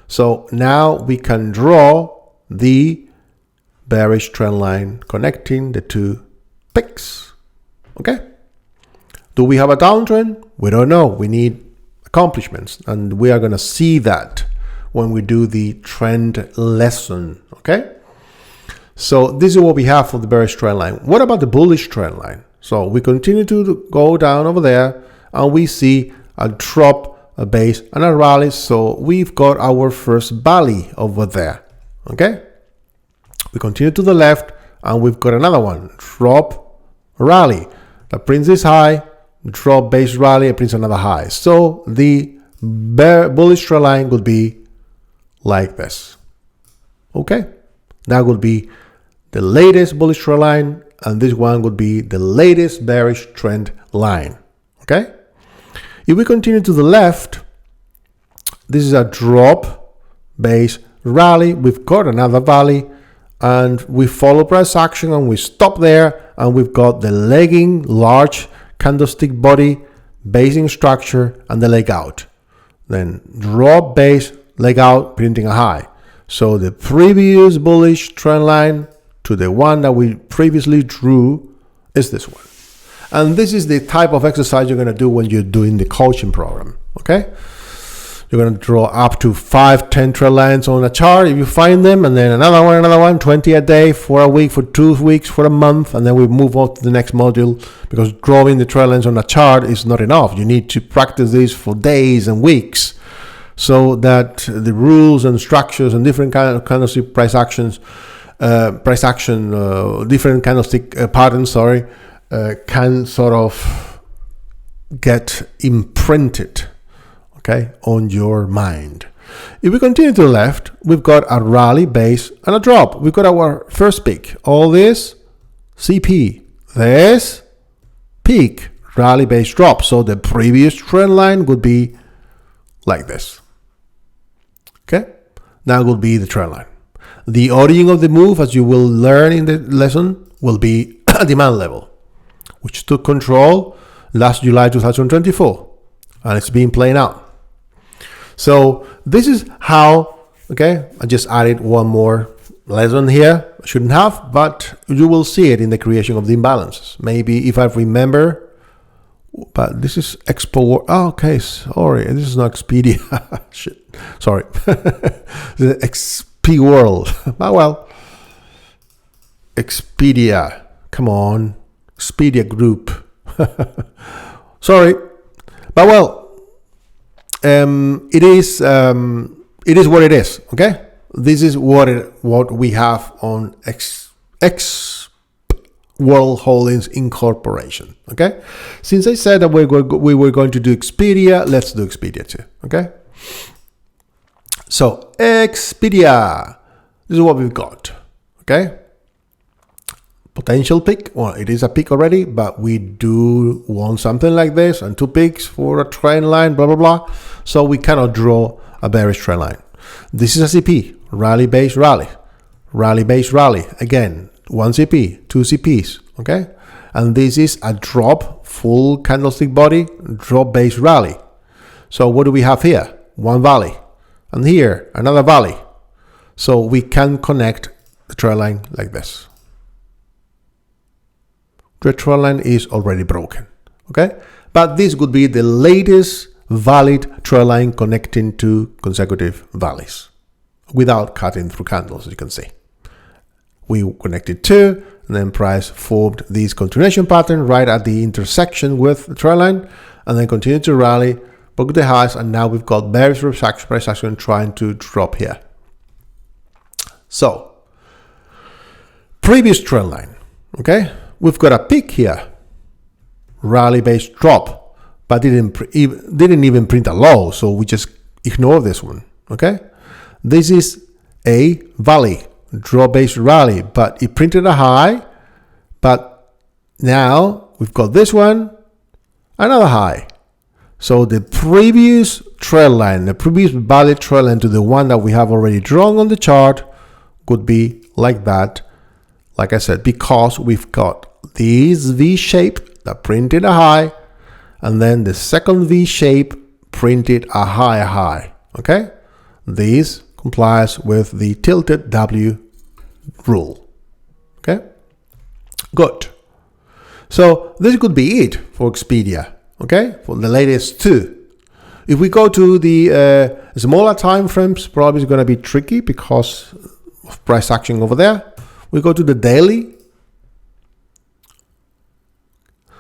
So now we can draw the bearish trend line connecting the two peaks. Okay. Do we have a downtrend? We don't know. We need accomplishments, and we are going to see that when we do the trend lesson. Okay. So this is what we have for the bearish trend line. What about the bullish trend line? So we continue to go down over there, and we see a drop, a base, and a rally. So we've got our first valley over there. Okay. We continue to the left, and we've got another one, drop, rally. That prints this high, drop, base, rally, it prints another high. So the bullish trend line would be like this. Okay, that would be the latest bullish trend line, and this one would be the latest bearish trend line. Okay, if we continue to the left, this is a drop, base, rally. We've got another valley, and we follow price action, and we stop there, and we've got the legging large candlestick body, basing structure, and the leg out. Then drop, base, leg out, printing a high. So the previous bullish trend line to the one that we previously drew is this one. And this is the type of exercise you're going to do when you're doing the coaching program. Okay, you're going to draw up to 5-10 trend lines on a chart if you find them, and then another one, 20 a day for a week, for 2 weeks, for a month, and then we move on to the next module, because drawing the trend lines on a chart is not enough. You need to practice this for days and weeks, so that the rules and structures and different kind of candlestick price actions, different candlestick patterns, can sort of get imprinted, okay, on your mind. If we continue to the left, we've got a rally, base, and a drop. We've got our first peak. All this, CP. This, peak, rally, base, drop. So the previous trend line would be like this. Okay, that will be the trend line. The origin of the move, as you will learn in the lesson, will be a demand level, which took control last July 2024, and it's been playing out. So this is how, okay, I just added one more lesson here. I shouldn't have, but you will see it in the creation of the imbalances. Maybe if I remember, but this is Expo. Oh, okay, sorry, this is not Expedia. Shit, sorry. The XP World. Oh, well. Expedia. Come on. Expedia Group. Sorry. But well, it is what it is. Okay, this is what we have on X World Holdings Incorporation. Okay, since I said that we were going to do Expedia, let's do Expedia too. Okay, so Expedia, this is what we've got. Okay, potential peak. Well, it is a peak already, but we do want something like this, and 2 peaks for a trend line, blah blah blah. So we cannot draw a bearish trend line. This is a CP, rally base rally, rally base rally. Again, one CP, two CPs, okay? And this is a drop, full candlestick body, drop base rally. So what do we have here? One valley, and here another valley. So we can connect the trend line like this. The trend line is already broken, okay? But this would be the latest valid trend line connecting two consecutive valleys without cutting through candles, as you can see. We connected two, and then price formed this continuation pattern right at the intersection with the trend line, and then continued to rally, broke the highs, and now we've got bearish price action trying to drop here. So, previous trend line, okay? We've got a peak here, rally-based drop, but didn't even print a low, so we just ignore this one, okay? This is a valley, drop-based rally, but it printed a high, but now we've got this one, another high. So the previous trend line, the previous valid trend line to the one that we have already drawn on the chart could be like that, like I said, because we've got this V shape that printed a high, and then the second V shape printed a higher high, okay? This complies with the tilted W rule, okay? Good. So this could be it for Expedia, okay? For the latest two. If we go to the smaller time frames, probably it's going to be tricky because of price action over there. We go to the daily.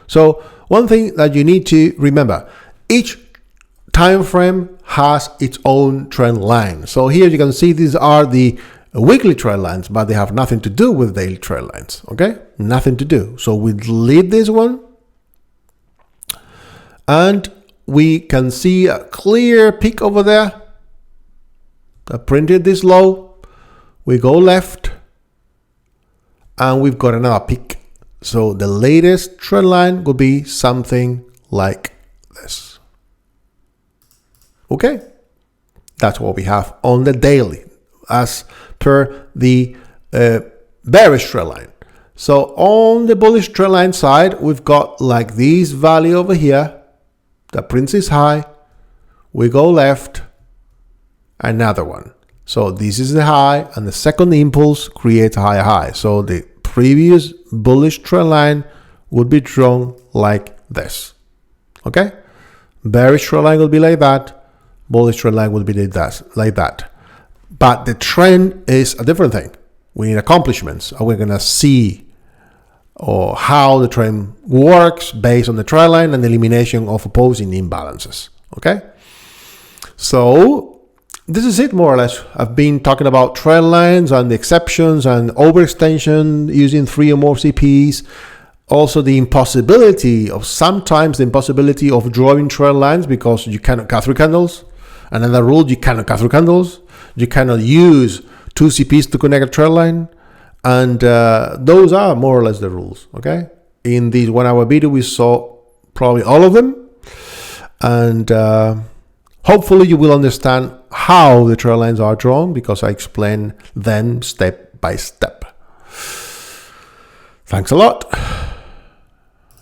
So one thing that you need to remember, each time frame has its own trend line. So here you can see these are the weekly trend lines, but they have nothing to do with daily trend lines, okay? Nothing to do. So we delete this one, and we can see a clear peak over there that printed this low. We go left, and we've got another peak. So the latest trend line would be something like this. Okay, that's what we have on the daily as per the bearish trend line. So on the bullish trend line side, we've got like this value over here that prints is high. We go left, another one. So this is the high, and the second impulse creates a higher high. So the previous bullish trend line would be drawn like this, okay? Bearish trend line will be like that, bullish trend line will be like that. But the trend is a different thing. We need accomplishments, and we're gonna see or how the trend works based on the trend line and the elimination of opposing imbalances, okay? So this is it, more or less. I've been talking about trend lines and the exceptions and overextension using 3 or more CPs. Also the impossibility of drawing trend lines because you cannot cut through candles. Another rule, you cannot cut through candles. You cannot use 2 CPs to connect a trend line. And those are more or less the rules, okay? In this 1 hour video, we saw probably all of them. And hopefully you will understand how the trend lines are drawn because I explain them step by step. Thanks a lot.